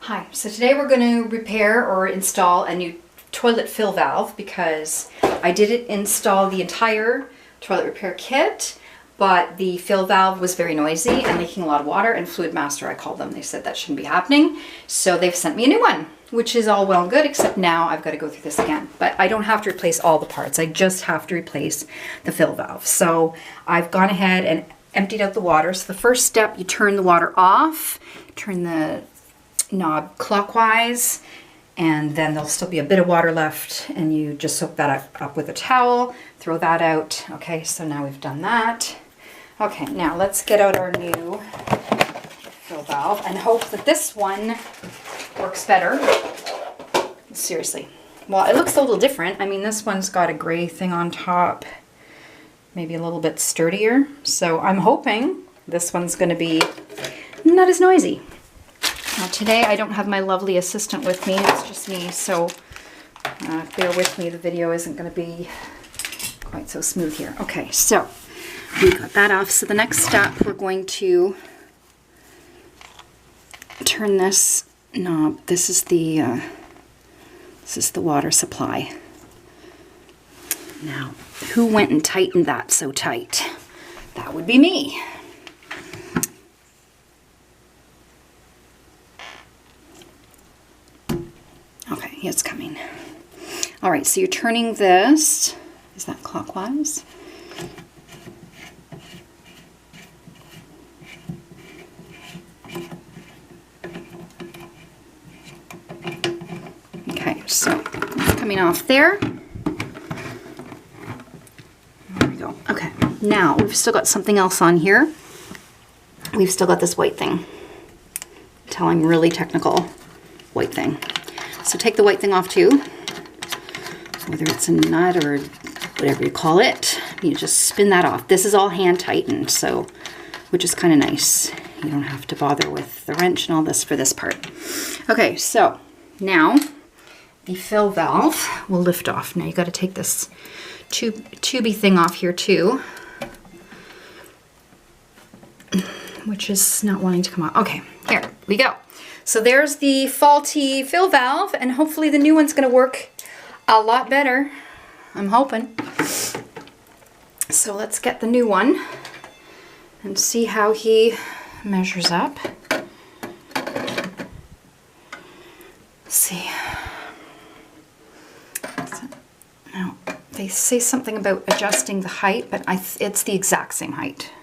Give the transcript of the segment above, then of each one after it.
Hi, so today we're going to repair or install a new toilet fill valve because I did install the entire toilet repair kit, but the fill valve was very noisy and leaking a lot of water, and Fluidmaster, I called them, they said that shouldn't be happening. So they've sent me a new one, which is all well and good, except now I've got to go through this again. But I don't have to replace all the parts, I just have to replace the fill valve. So I've gone ahead and emptied out the water. So the first step, you turn the water off, turn the knob clockwise, and then there'll still be a bit of water left, and you just soak that up with a towel, throw that out. Okay, so now we've done that. Okay, now let's get out our new fill valve and hope that this one works better. Seriously. Well, it looks a little different. I mean, this one's got a gray thing on top, maybe a little bit sturdier. So I'm hoping this one's going to be not as noisy. Now today I don't have my lovely assistant with me, it's just me, so bear with me, the video isn't going to be quite so smooth here. Okay, so we got that off. So the next step, we're going to turn this knob. This is the water supply. Now, who went and tightened that so tight? That would be me. Okay, it's coming. All right, so you're turning this, is that clockwise? Okay, so it's coming off there. There we go. Okay, now we've still got something else on here. We've still got this white thing. Until I'm really technical, white thing. So take the white thing off too, whether it's a nut or whatever you call it. You just spin that off. This is all hand tightened, so, which is kind of nice. You don't have to bother with the wrench and all this for this part. Okay, so now the fill valve will lift off. Now you got to take this tubey thing off here too, which is not wanting to come out. Okay, here we go. So there's the faulty fill valve, and hopefully the new one's going to work a lot better. I'm hoping. So let's get the new one and see how he measures up. Let's see. Now, they say something about adjusting the height, but it's the exact same height.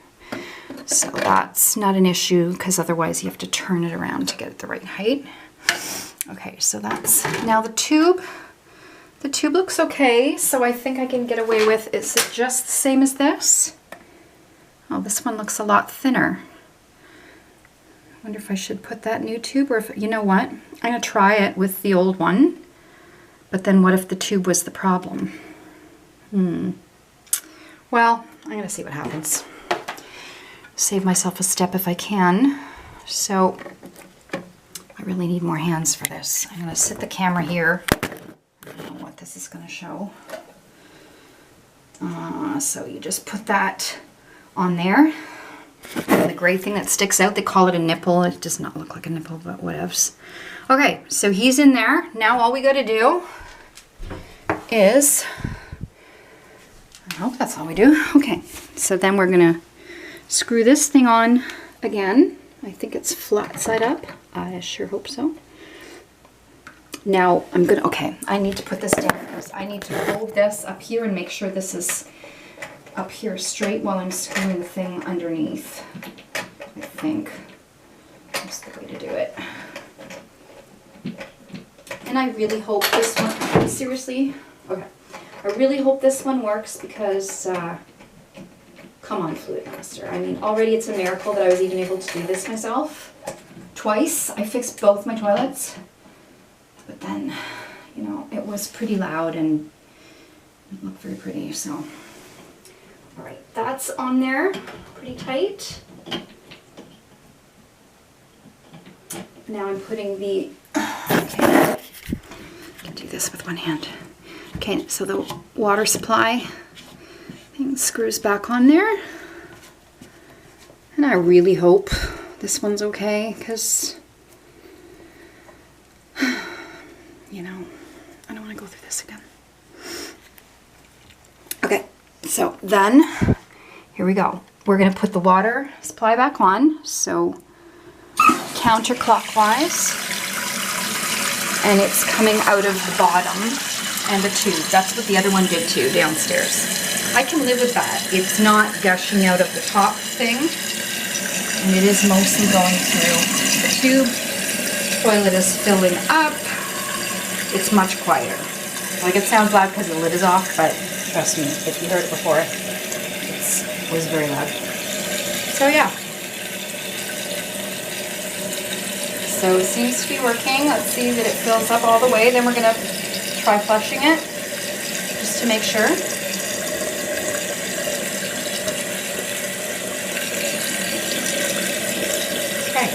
So that's not an issue, because otherwise you have to turn it around to get it the right height. Okay, so that's, now the tube looks okay, so I think I can get away with, is it just the same as this? Oh, this one looks a lot thinner. I wonder if I should put that new tube, or if, you know what? I'm gonna try it with the old one, but then what if the tube was the problem? Well, I'm gonna see what happens. Save myself a step if I can. So I really need more hands for this. I'm going to sit the camera here. I don't know what this is going to show. So you just put that on there. And the gray thing that sticks out, they call it a nipple. It does not look like a nipple, but whatevs. Okay, so he's in there. Now all we got to do is, I hope that's all we do. Okay, so then we're going to screw this thing on again. I think it's flat side up. I sure hope so. Now I'm gonna, okay, I need to put this down because I need to hold this up here and make sure this is up here straight while I'm screwing the thing underneath. I think that's the way to do it. And I really hope this one, seriously, okay. I really hope this one works because, come on, Fluidmaster. I mean, already it's a miracle that I was even able to do this myself. Twice. I fixed both my toilets. But then, you know, it was pretty loud and it looked very pretty, so. Alright, that's on there. Pretty tight. Now I'm putting the, okay, I can do this with one hand. Okay, so the water supply thing screws back on there. And I really hope this one's okay, because you know, I don't want to go through this again. Okay, so then here we go. We're going to put the water supply back on, so counterclockwise, and it's coming out of the bottom and the tube. That's what the other one did too, downstairs. I can live with that. It's not gushing out of the top thing, and it is mostly going through the tube. Toilet is filling up. It's much quieter. Like, it sounds loud because the lid is off, but trust me, if you heard it before, it was very loud. So yeah. So it seems to be working. Let's see that it fills up all the way. Then we're going to try flushing it just to make sure. Okay.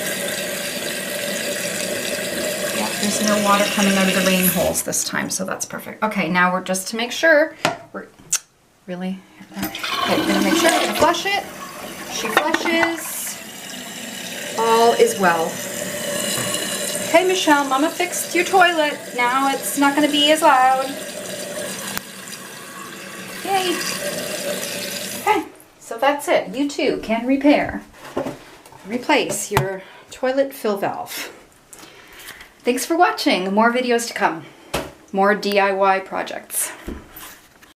Yeah, there's no water coming out of the rain holes this time, so that's perfect. Okay, now we're just to make sure. We're really. Okay, we're going to make sure. We're going to flush it. She flushes. All is well. Okay, Michelle, Mama fixed your toilet. Now it's not going to be as loud. Yay. Okay, so that's it. You too can replace your toilet fill valve. Thanks for watching. More videos to come. More DIY projects.